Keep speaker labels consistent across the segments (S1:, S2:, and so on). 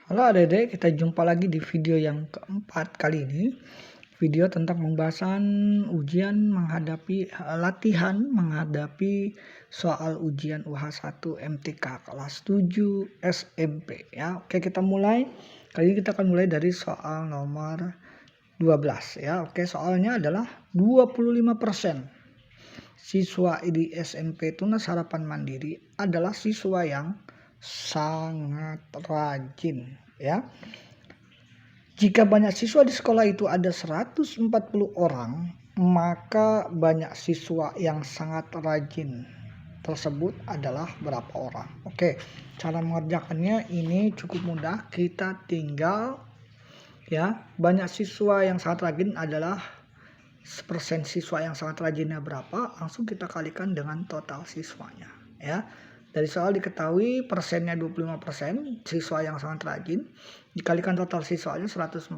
S1: Halo adik-adik, kita jumpa lagi di video yang keempat kali ini. Video tentang pembahasan latihan menghadapi soal ujian UH1 MTK kelas 7 SMP ya. Oke, kita mulai. Kali ini kita akan mulai dari soal nomor 12 ya. Oke, soalnya adalah 25% siswa di SMP Tunas Harapan Mandiri adalah siswa yang sangat rajin ya. Jika banyak siswa di sekolah itu ada 140 orang, maka banyak siswa yang sangat rajin tersebut adalah berapa orang? Oke, cara mengerjakannya ini cukup mudah. Kita tinggal ya, banyak siswa yang sangat rajin adalah persen siswa yang sangat rajinnya berapa, langsung kita kalikan dengan total siswanya ya. Dari soal diketahui persennya 25% siswa yang sangat rajin, dikalikan total siswanya 140.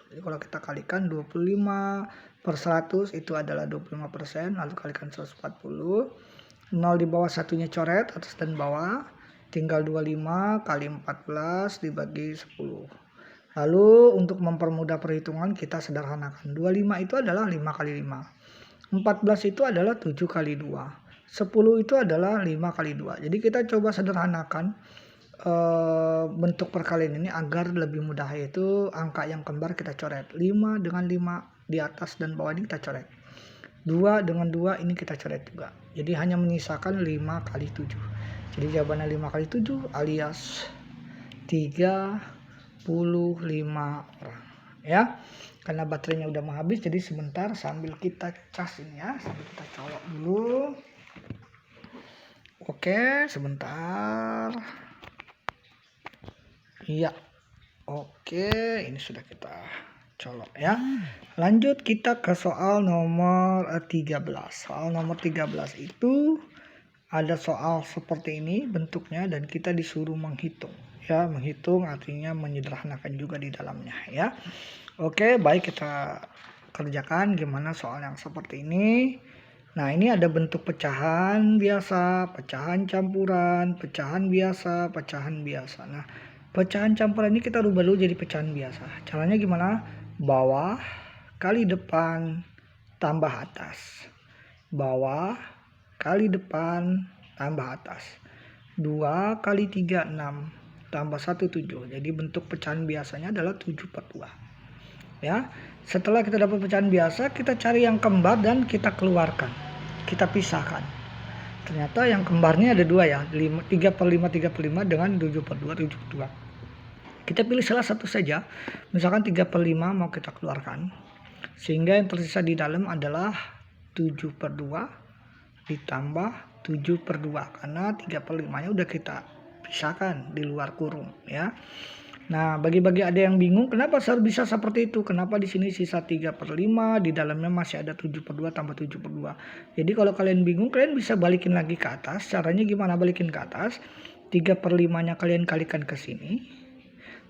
S1: Jadi kalau kita kalikan 25 per 100 itu adalah 25%, lalu kalikan 140. 0 di bawah satunya coret, atas dan bawah, tinggal 25 kali 14 dibagi 10. Lalu untuk mempermudah perhitungan kita sederhanakan. 25 itu adalah 5 kali 5. 14 itu adalah 7 kali 2. 10 itu adalah 5 kali 2. Jadi kita coba sederhanakan bentuk perkalian ini agar lebih mudah, yaitu angka yang kembar kita coret. 5 dengan 5 di atas dan bawah ini kita coret. 2 dengan 2 ini kita coret juga. Jadi hanya menyisakan 5 kali 7. Jadi jawabannya 5 kali 7 alias 35 orang ya. Karena baterainya udah mau habis, jadi sebentar sambil kita casin ya, sambil kita colok dulu. Oke, sebentar. Iya. Oke, ini sudah kita colok ya. Lanjut kita ke soal nomor 13. Soal nomor 13 itu ada soal seperti ini bentuknya dan kita disuruh menghitung. Ya, menghitung artinya menyederhanakan juga di dalamnya ya. Oke, baik, kita kerjakan gimana soal yang seperti ini. Nah, ini ada bentuk pecahan biasa, pecahan campuran, pecahan biasa, pecahan biasa. Nah, pecahan campuran ini kita rubah dulu jadi pecahan biasa. Caranya gimana? Bawah kali depan tambah atas. Bawah kali depan tambah atas. 2 kali 3 6 tambah 1 7. Jadi bentuk pecahan biasanya adalah 7 per 2 ya. Setelah kita dapat pecahan biasa, kita cari yang kembar dan kita keluarkan, kita pisahkan. Ternyata yang kembarnya ada 2 ya, 3 per 5 3 per 5 dengan 7 per 2 7 per 2. Kita pilih salah satu saja, misalkan 3 per 5 mau kita keluarkan, sehingga yang tersisa di dalam adalah 7 per 2 ditambah 7 per 2, karena 3 per 5 nya udah kita pisahkan di luar kurung ya. Nah, bagi-bagi ada yang bingung kenapa bisa seperti itu, kenapa di sini sisa 3 per 5, di dalamnya masih ada 7 per 2 tambah 7 per 2. Jadi kalau kalian bingung, kalian bisa balikin lagi ke atas. Caranya gimana balikin ke atas? 3 per 5 nya kalian kalikan ke sini,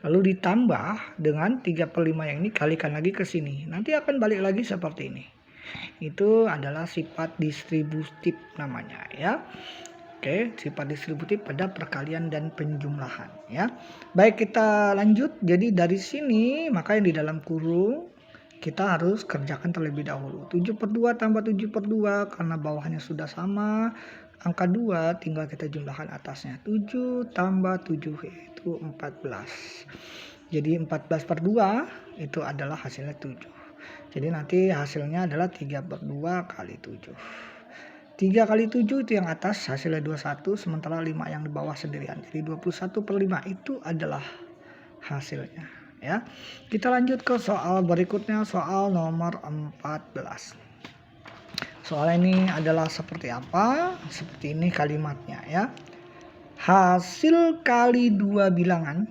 S1: lalu ditambah dengan 3 per 5 yang ini kalikan lagi ke sini. Nanti akan balik lagi seperti ini. Itu adalah sifat distributif namanya ya. Oke, sifat distributif pada perkalian dan penjumlahan ya. Baik, kita lanjut. Jadi dari sini maka yang di dalam kurung kita harus kerjakan terlebih dahulu. 7 per 2 tambah 7 per 2 karena bawahnya sudah sama. Angka 2 tinggal kita jumlahkan atasnya. 7 tambah 7 itu 14. Jadi 14 per 2 itu adalah hasilnya 7. Jadi nanti hasilnya adalah 3 per 2 kali 7. 3 kali 7 itu yang atas hasilnya 21, sementara 5 yang di bawah sendirian. Jadi 21 per 5 itu adalah hasilnya ya. Kita lanjut ke soal berikutnya, soal nomor 14. Soal ini adalah seperti apa? Seperti ini kalimatnya ya. Hasil kali 2 bilangan,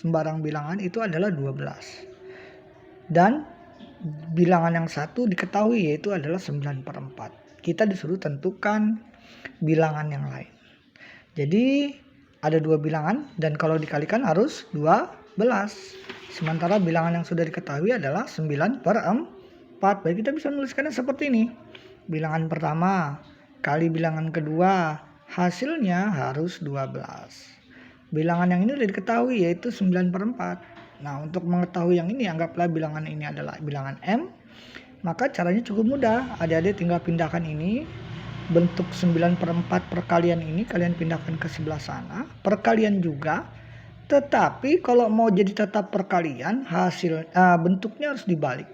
S1: sembarang bilangan itu adalah 12. Dan bilangan yang satu diketahui yaitu adalah 9 per 4. Kita disuruh tentukan bilangan yang lain. Jadi ada 2 bilangan dan kalau dikalikan harus 12. Sementara bilangan yang sudah diketahui adalah 9 per 4. Baik, kita bisa menuliskannya seperti ini. Bilangan pertama kali bilangan kedua, hasilnya harus 12. Bilangan yang ini sudah diketahui yaitu 9/4. Nah, untuk mengetahui yang ini anggaplah bilangan ini adalah bilangan M. Maka caranya cukup mudah. Adik-adik tinggal pindahkan ini. Bentuk 9/4 perkalian ini kalian pindahkan ke sebelah sana. Perkalian juga. Tetapi kalau mau jadi tetap perkalian, bentuknya harus dibalik.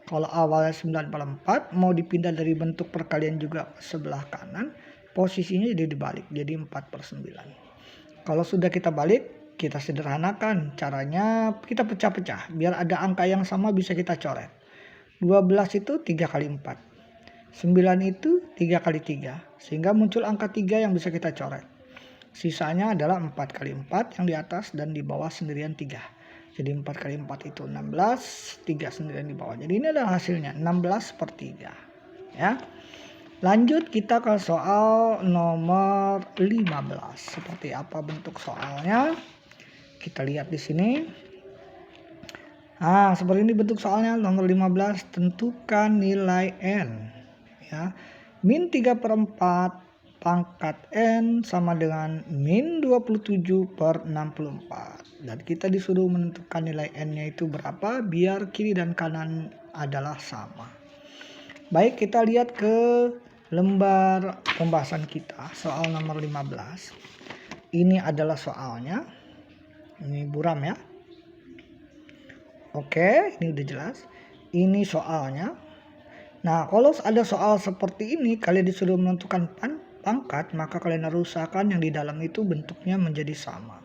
S1: Kalau awalnya 9/4 mau dipindah dari bentuk perkalian juga ke sebelah kanan, posisinya jadi dibalik, jadi 4/9. Kalau sudah kita balik, kita sederhanakan. Caranya kita pecah-pecah, biar ada angka yang sama bisa kita coret. 12 itu 3 kali 4. 9 itu 3 kali 3. Sehingga muncul angka 3 yang bisa kita coret. Sisanya adalah 4 kali 4 yang di atas dan di bawah sendirian 3. Jadi 4 kali 4 itu 16, 3 sendirian di bawah. Jadi ini adalah hasilnya 16/3. Ya. Lanjut kita ke soal nomor 15. Seperti apa bentuk soalnya? Kita lihat di sini. Nah, seperti ini bentuk soalnya nomor 15. Tentukan nilai N. Ya. Min 3/4 pangkat N sama dengan min 27/64. Dan kita disuruh menentukan nilai N-nya itu berapa biar kiri dan kanan adalah sama. Baik, kita lihat ke lembar pembahasan kita, soal nomor 15. Ini adalah soalnya. Ini buram ya. Oke, ini udah jelas. Ini soalnya. Nah, kalau ada soal seperti ini, kalian disuruh menentukan pangkat, maka kalian harus usahakan yang di dalam itu bentuknya menjadi sama.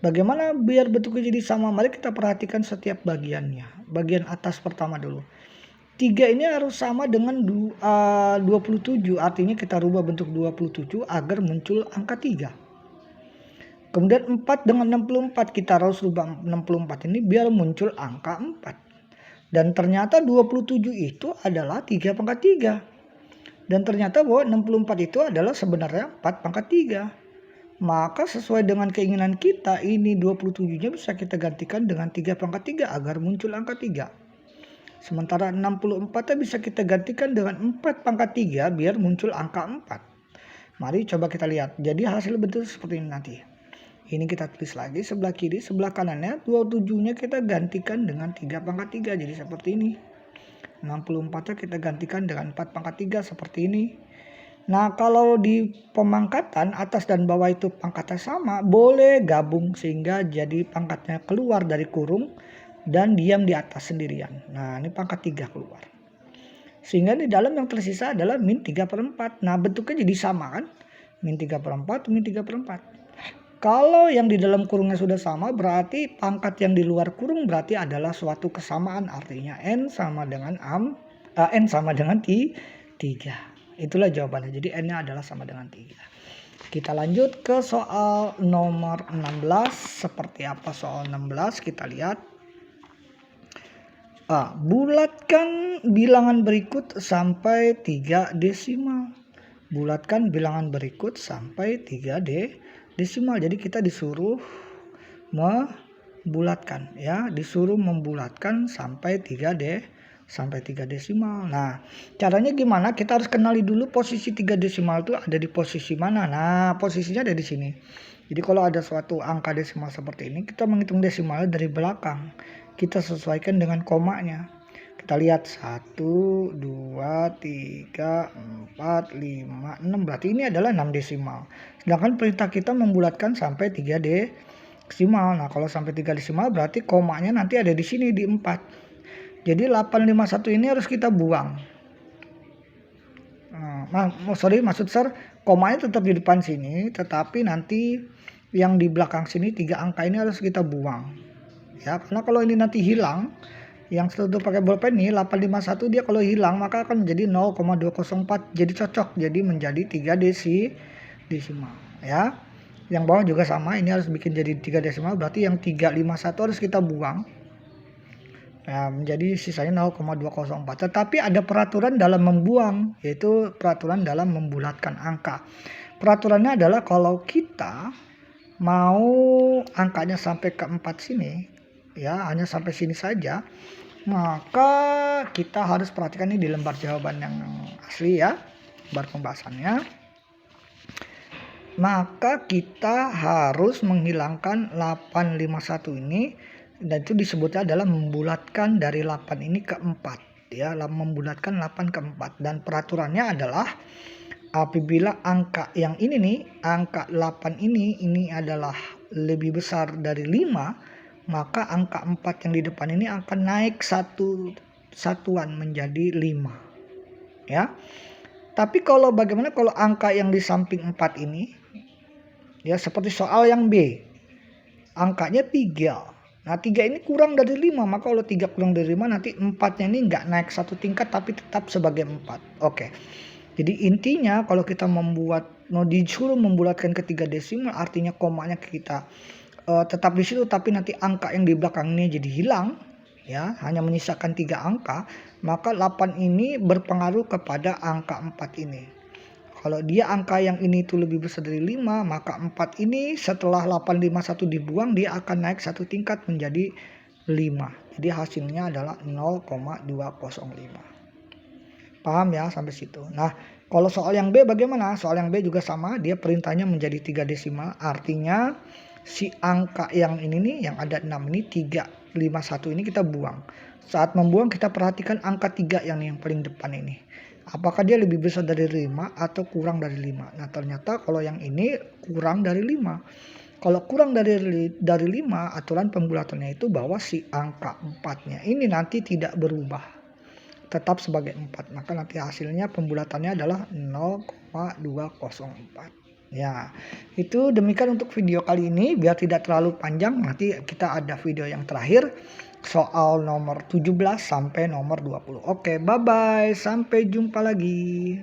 S1: Bagaimana biar bentuknya jadi sama? Mari kita perhatikan setiap bagiannya. Bagian atas pertama dulu. 3 ini harus sama dengan 27. Artinya kita rubah bentuk 27 agar muncul angka 3. Kemudian 4 dengan 64. Kita harus rubah 64 ini biar muncul angka 4. Dan ternyata 27 itu adalah 3/3. Dan ternyata bahwa 64 itu adalah sebenarnya 4/3. Maka sesuai dengan keinginan kita, ini 27-nya bisa kita gantikan dengan 3/3 agar muncul angka 3. Sementara 64-nya bisa kita gantikan dengan 4/3 biar muncul angka 4. Mari coba kita lihat. Jadi hasil bentuk seperti ini nanti. Ini kita tulis lagi sebelah kiri, sebelah kanannya 27-nya kita gantikan dengan 3/3 jadi seperti ini. 64-nya kita gantikan dengan 4/3 seperti ini. Nah, kalau di pemangkatan atas dan bawah itu pangkatnya sama, boleh gabung sehingga jadi pangkatnya keluar dari kurung dan diam di atas sendirian. Nah, ini pangkat 3 keluar. Sehingga di dalam yang tersisa adalah min 3/4. Nah, bentuknya jadi sama kan? Min 3/4, min 3/4. Kalau yang di dalam kurungnya sudah sama, berarti pangkat yang di luar kurung berarti adalah suatu kesamaan. Artinya N sama dengan 3. Itulah jawabannya. Jadi N-nya adalah sama dengan 3. Kita lanjut ke soal nomor 16. Seperti apa soal 16? Kita lihat. Bulatkan bilangan berikut sampai 3 desimal. Bulatkan bilangan berikut sampai 3 desimal. Jadi kita disuruh membulatkan ya, disuruh membulatkan sampai 3 desimal. Nah, caranya gimana? Kita harus kenali dulu posisi 3 desimal itu ada di posisi mana. Nah, posisinya ada di sini. Jadi kalau ada suatu angka desimal seperti ini, kita menghitung desimalnya dari belakang. Kita sesuaikan dengan komanya. Kita lihat 1, 2, 3, 4, 5, 6. Berarti ini adalah 6 desimal. Sedangkan perintah kita membulatkan sampai 3 desimal. Nah, kalau sampai 3 desimal berarti komanya nanti ada di sini di 4. Jadi 851 ini harus kita buang. Komanya tetap di depan sini, tetapi nanti yang di belakang sini 3 angka ini harus kita buang. Ya, karena kalau ini nanti hilang, yang selalu pakai bolpen ini 851 dia kalau hilang maka akan menjadi 0,204. Jadi cocok, jadi menjadi 3 desimal. Ya. Yang bawah juga sama, ini harus bikin jadi 3 desimal, berarti yang 351 harus kita buang. Nah, menjadi sisanya 0,204. Tetapi ada peraturan dalam membuang, yaitu peraturan dalam membulatkan angka. Peraturannya adalah kalau kita mau angkanya sampai ke 4 sini, ya hanya sampai sini saja, maka kita harus perhatikan ini di lembar jawaban yang asli ya, lembar pembahasannya. maka kita harus menghilangkan 851 ini, dan itu disebutnya adalah membulatkan dari 8 ini ke 4 ya, membulatkan 8 ke 4. Dan peraturannya adalah apabila angka yang ini nih, angka 8 ini adalah lebih besar dari 5, maka angka 4 yang di depan ini akan naik satu satuan menjadi 5 ya. Tapi kalau bagaimana kalau angka yang di samping 4 ini ya, seperti soal yang B, angkanya 3. Nah 3 ini kurang dari 5, maka kalau 3 kurang dari 5 nanti 4-nya ini nggak naik satu tingkat tapi tetap sebagai 4. Oke. Jadi intinya kalau kita disuruh membulatkan ke 3 desimal, artinya komanya kita tetap di situ tapi nanti angka yang di belakangnya jadi hilang ya, hanya menyisakan 3 angka, maka 8 ini berpengaruh kepada angka 4 ini. Kalau dia angka yang ini itu lebih besar dari 5, maka 4 ini setelah 851 dibuang dia akan naik satu tingkat menjadi 5. Jadi hasilnya adalah 0,205. Paham ya sampai situ. Nah, kalau soal yang B bagaimana? Soal yang B juga sama, dia perintahnya menjadi 3 desimal, artinya si angka yang ini nih, yang ada 6 ini, 351 ini kita buang. Saat membuang kita perhatikan angka 3 yang paling depan ini. Apakah dia lebih besar dari 5 atau kurang dari 5? Nah, ternyata kalau yang ini kurang dari 5. Kalau kurang dari 5, aturan pembulatannya itu bahwa si angka 4-nya ini nanti tidak berubah, tetap sebagai 4. Maka nanti hasilnya pembulatannya adalah 0,204. Ya, itu demikian untuk video kali ini. Biar tidak terlalu panjang, nanti kita ada video yang terakhir soal nomor 17 sampai nomor 20. Oke, bye-bye. Sampai jumpa lagi.